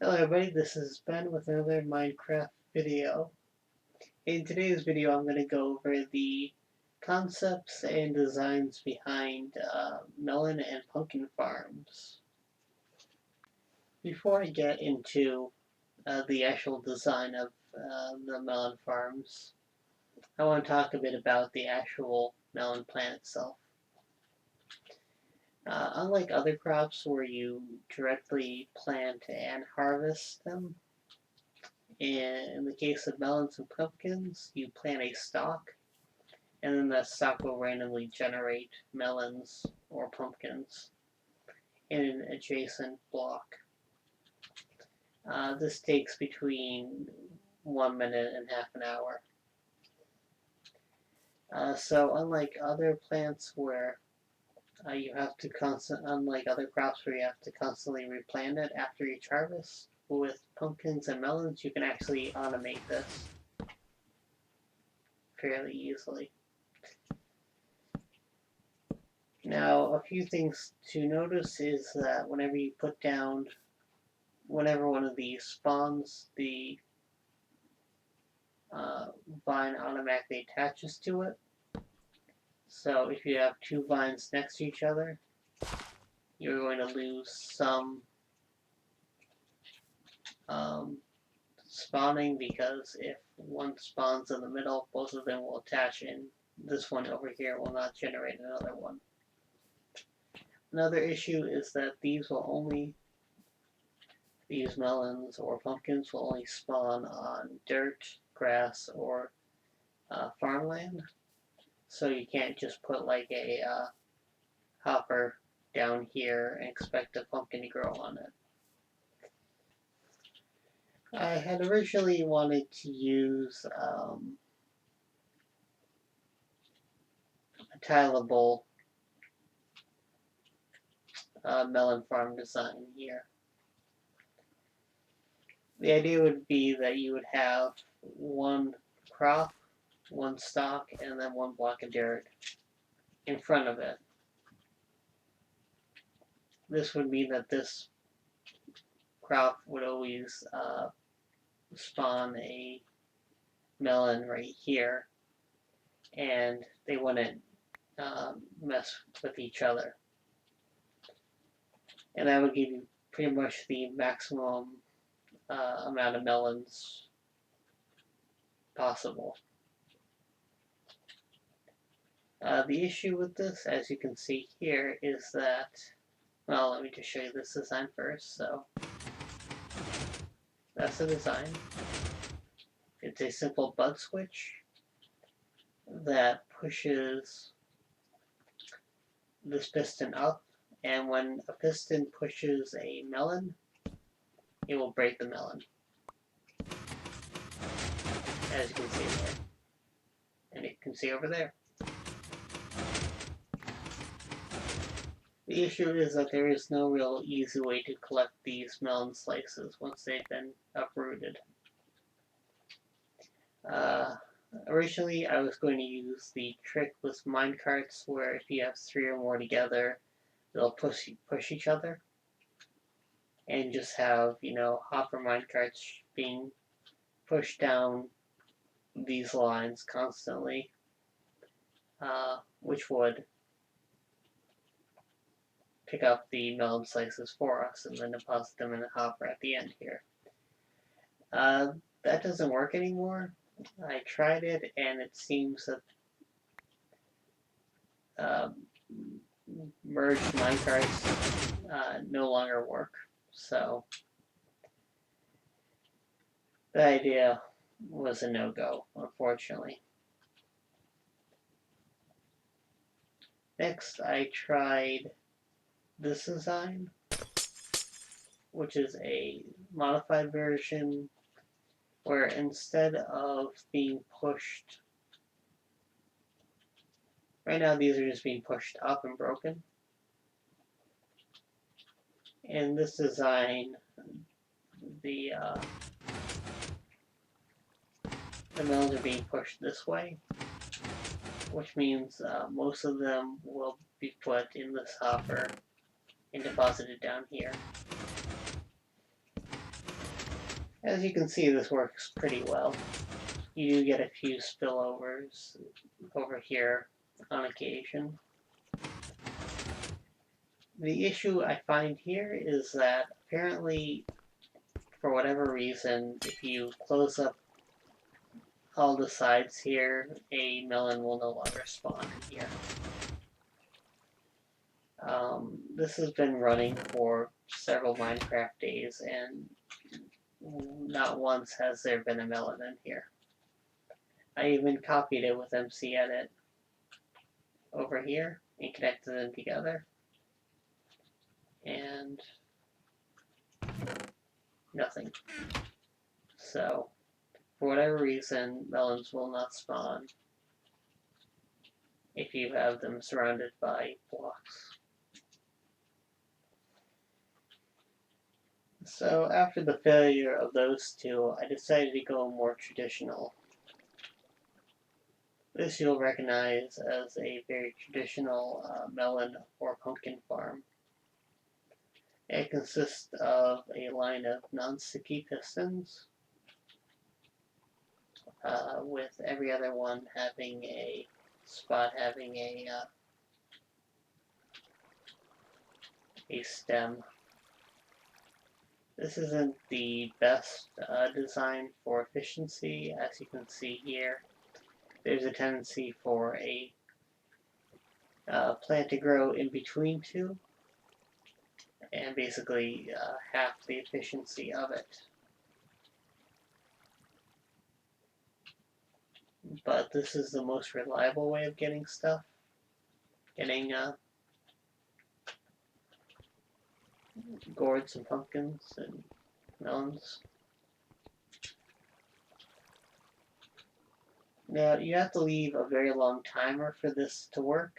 Hello everybody, this is Ben with another Minecraft video. In today's video I'm going to go over the concepts and designs behind melon and pumpkin farms. Before I get into the actual design of the melon farms, I want to talk a bit about the actual melon plant itself. Unlike other crops where you directly plant and harvest them, in the case of melons and pumpkins, you plant a stalk, and then that stalk will randomly generate melons or pumpkins in an adjacent block. This takes between 1 minute and half an hour. So unlike other plants where unlike other crops where you have to constantly replant it after each harvest, with pumpkins and melons, you can actually automate this fairly easily. Now, a few things to notice is that whenever one of these spawns, the vine automatically attaches to it. So if you have two vines next to each other, you're going to lose some spawning, because if one spawns in the middle, both of them will attach, and this one over here will not generate another one. Another issue is that these melons or pumpkins will only spawn on dirt, grass, or farmland. So you can't just put like a hopper down here and expect a pumpkin to grow on it. I had originally wanted to use a tileable melon farm design here. The idea would be that you would have one crop, one stalk, and then one block of dirt in front of it. This would mean that this crop would always spawn a melon right here, and they wouldn't mess with each other. And that would give you pretty much the maximum amount of melons possible. The issue with this, as you can see here, is that, well, let me just show you this design first. So that's the design. It's a simple bud switch that pushes this piston up, and when a piston pushes a melon, it will break the melon, as you can see there. And you can see over there. The issue is that there is no real easy way to collect these melon slices once they've been uprooted. Originally, I was going to use the trick with minecarts, where if you have three or more together, they'll push each other, and just have, hopper minecarts being pushed down these lines constantly, which would pick up the melon slices for us and then deposit them in the hopper at the end here. That doesn't work anymore. I tried it, and it seems that merged minecarts no longer work. So the idea was a no-go, unfortunately. Next, I tried this design, which is a modified version where instead of being pushed, right now these are just being pushed up and broken. In this design, the melons are being pushed this way, which means most of them will be put in this hopper and deposited down here. As you can see, this works pretty well. You do get a few spillovers over here on occasion. The issue I find here is that apparently, for whatever reason, if you close up all the sides here, a melon will no longer spawn in here. This has been running for several Minecraft days, and not once has there been a melon in here. I even copied it with MC Edit over here and connected them together, and nothing. So, for whatever reason, melons will not spawn if you have them surrounded by blocks. So after the failure of those two, I decided to go more traditional. This you'll recognize as a very traditional melon or pumpkin farm. It consists of a line of non-sticky pistons, with every other one having a spot having a stem. This isn't the best design for efficiency, as you can see here. There's a tendency for a plant to grow in between two, and basically half the efficiency of it. But this is the most reliable way of getting stuff. Getting gourds and pumpkins and melons. Now, you have to leave a very long timer for this to work.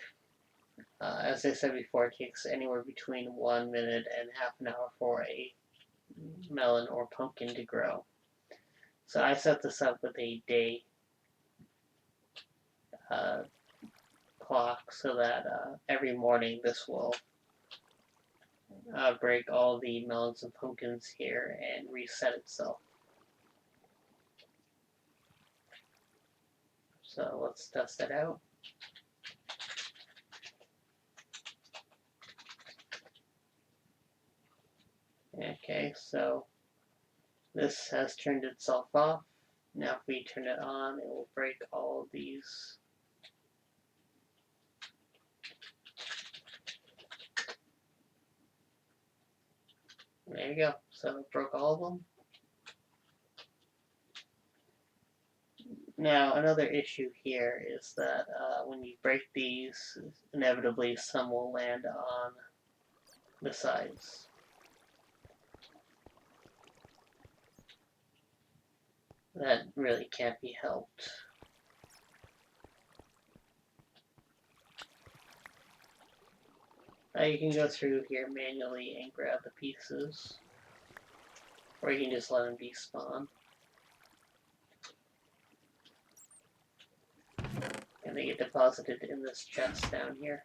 As I said before, it takes anywhere between 1 minute and half an hour for a melon or pumpkin to grow. So I set this up with a day clock so that every morning this will break all the melons and pumpkins here and reset itself. So let's test it out. Okay, so this has turned itself off. Now if we turn it on, it will break all of these. There you go. So it broke all of them. Now another issue here is that when you break these, inevitably some will land on the sides. That really can't be helped. You can go through here manually and grab the pieces, or you can just let them despawn. And they get deposited in this chest down here.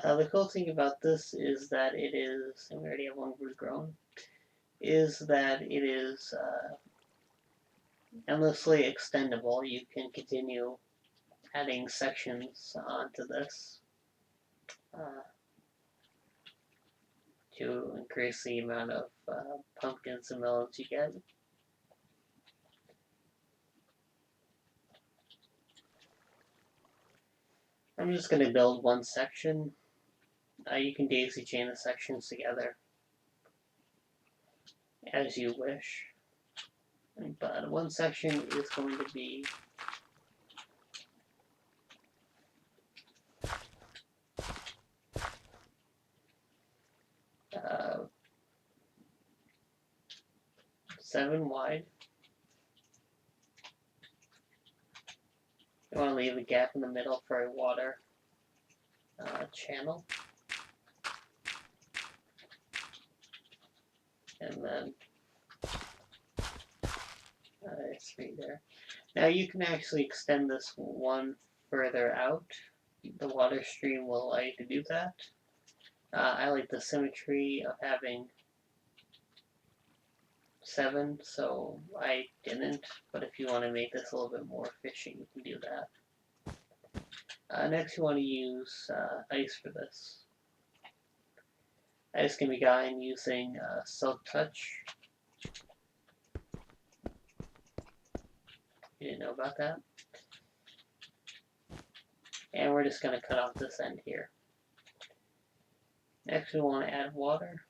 The cool thing about this is that it is, and we already have one regrown, is that it is endlessly extendable. You can continue adding sections onto this to increase the amount of pumpkins and melons you get. I'm just going to build one section. You can daisy chain the sections together as you wish. But one section is going to be 7 wide. You want to leave a gap in the middle for a water channel. And then there's 3 there. Now you can actually extend this one further out. The water stream will allow you to do that. I like the symmetry of having 7, so I didn't, but if you want to make this a little bit more efficient, you can do that. Next, you want to use ice for this. Ice can be gotten using Silk Touch. You didn't know about that? And we're just going to cut off this end here. Next, we want to add water.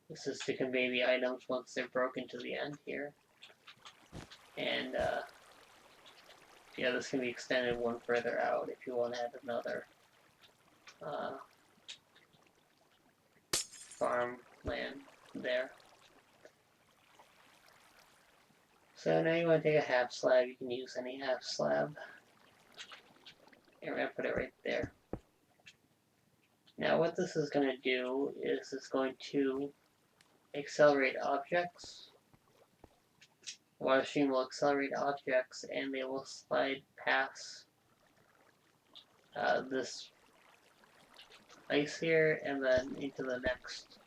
This is to convey the items once they're broken to the end here. And yeah, this can be extended one further out if you want to add another farmland there. So now you want to take a half slab. You can use any half slab. And we're going to put it right there. Now what this is going to do is it's going to accelerate objects. The water stream will accelerate objects and they will slide past this ice here and then into the next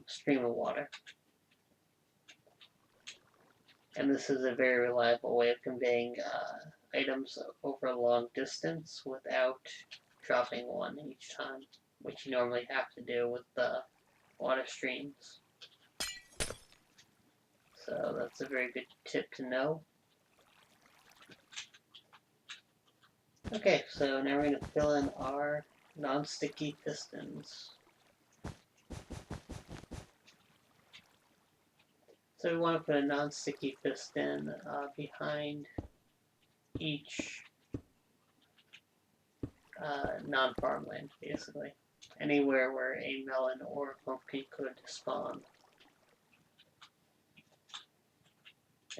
stream of water. And this is a very reliable way of conveying items over a long distance without dropping one each time, which you normally have to do with the water streams. So that's a very good tip to know. Okay, so now we're going to fill in our non-sticky pistons. So we want to put a non-sticky piston behind each non-farmland, basically. Anywhere where a melon or a pumpkin could spawn.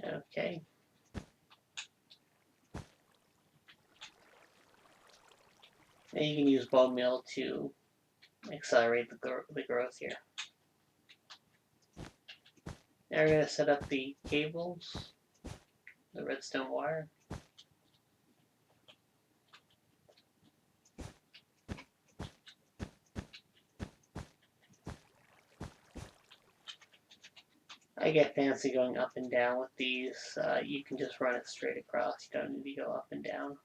Okay. And you can use bone meal to accelerate the growth here. Now we're going to set up the cables, the redstone wire. I get fancy going up and down with these. You can just run it straight across. You don't need to go up and down.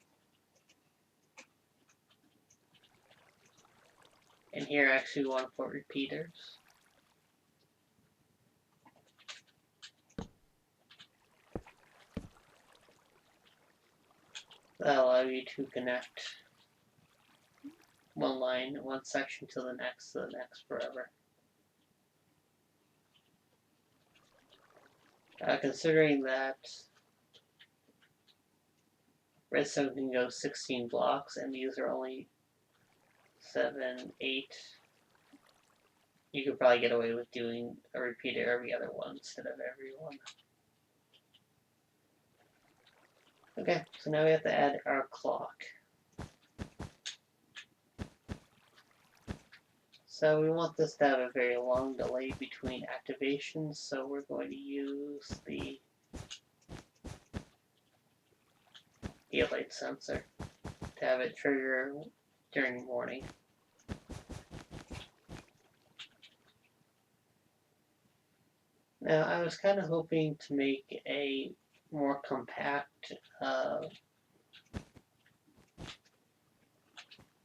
And here actually we want to put repeaters. That'll allow you to connect one line, one section to the next forever. Considering that redstone can go 16 blocks and these are only 7, 8, you could probably get away with doing a repeater every other one instead of every one. Okay, so now we have to add our clock. So we want this to have a very long delay between activations, so we're going to use the daylight sensor to have it trigger during morning. Now I was kind of hoping to make a more compact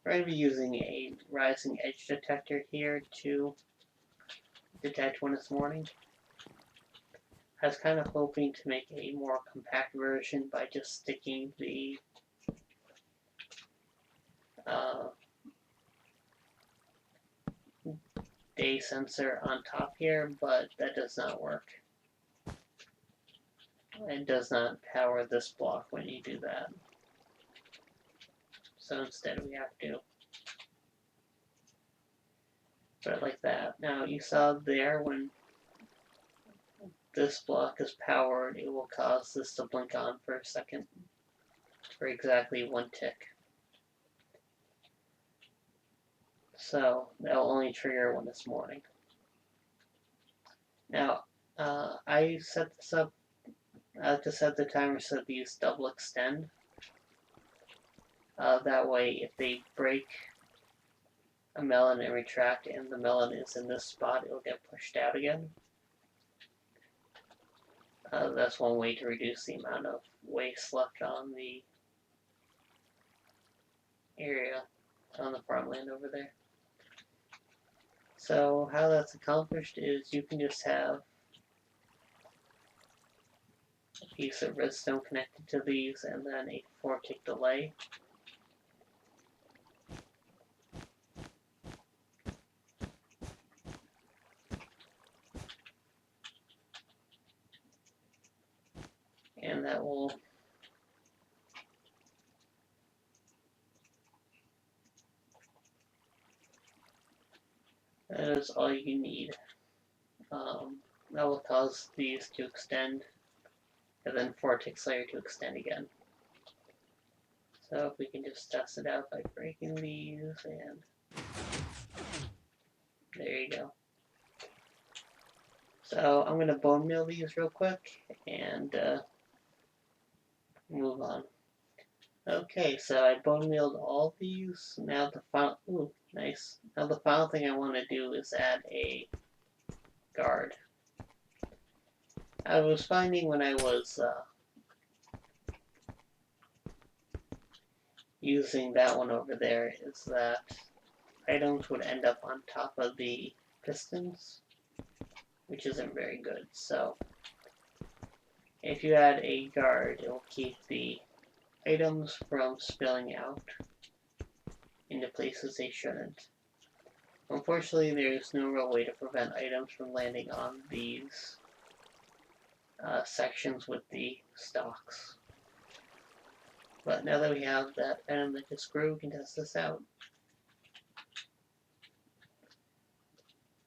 we're going to be using a rising edge detector here to detect when it's morning. I was kind of hoping to make a more compact version by just sticking the day sensor on top here, but that does not work. It does not power this block when you do that. So instead we have to put it like that. Now you saw there when this block is powered, it will cause this to blink on for a second, for exactly 1 tick. So that will only trigger when it's morning. Now I set this up to set the timer so these double extend. That way, if they break a melon and retract and the melon is in this spot, it'll get pushed out again. That's one way to reduce the amount of waste left on the area, on the farmland over there. So how that's accomplished is you can just have a piece of redstone connected to these and then a 4-tick delay. And that is all you need. That will cause these to extend, and then 4-tick layer to extend again. So if we can just test it out by breaking these, and there you go. So I'm going to bone meal these real quick and move on. Okay, so I bone mealed all these. Now the final, ooh, nice. Now the final thing I want to do is add a guard. I was finding when I was using that one over there is that items would end up on top of the pistons, which isn't very good. So if you add a guard, it will keep the items from spilling out into places they shouldn't. Unfortunately, there's no real way to prevent items from landing on these sections with the stalks. But now that we have that item that just grew, we can test this out.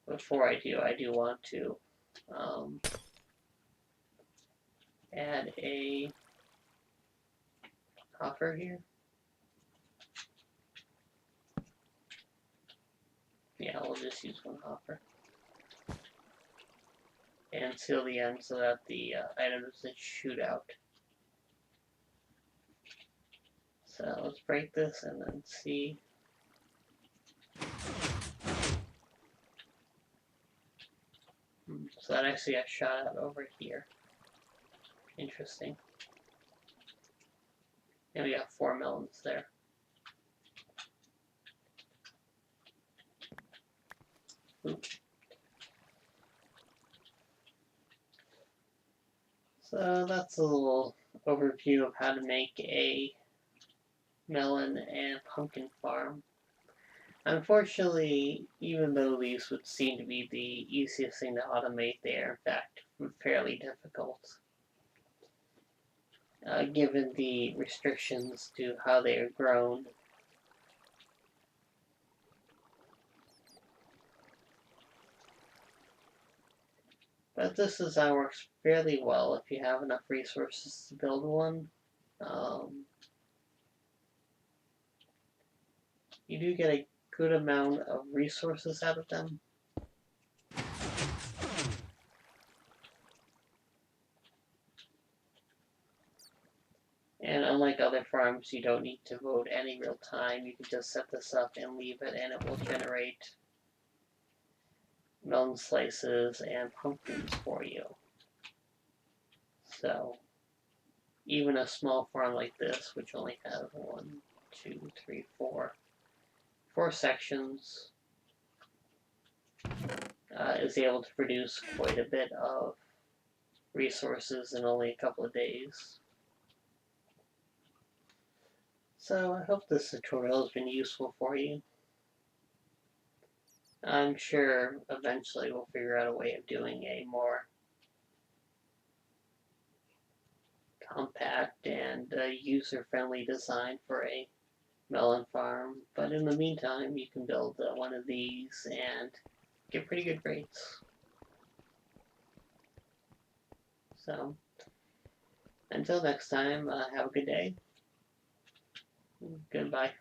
Before I do want to add a hopper here. Yeah, we'll just use one hopper. And seal the end so that the item doesn't shoot out. So let's break this and then see. So that actually got shot out over here. Interesting. And we got 4 melons there. Oops. So that's a little overview of how to make a melon and pumpkin farm. Unfortunately, even though these would seem to be the easiest thing to automate, they are in fact fairly difficult. Given the restrictions to how they are grown. But this design works fairly well if you have enough resources to build one. You do get a good amount of resources out of them. And unlike other farms, you don't need to vote any real time. You can just set this up and leave it, and it will generate melon slices and pumpkins for you. So, even a small farm like this, which only has 1, 2, 3, 4 sections, is able to produce quite a bit of resources in only a couple of days. So I hope this tutorial has been useful for you. I'm sure eventually we'll figure out a way of doing a more compact and user-friendly design for a melon farm. But in the meantime, you can build one of these and get pretty good rates. So, until next time, have a good day. Goodbye.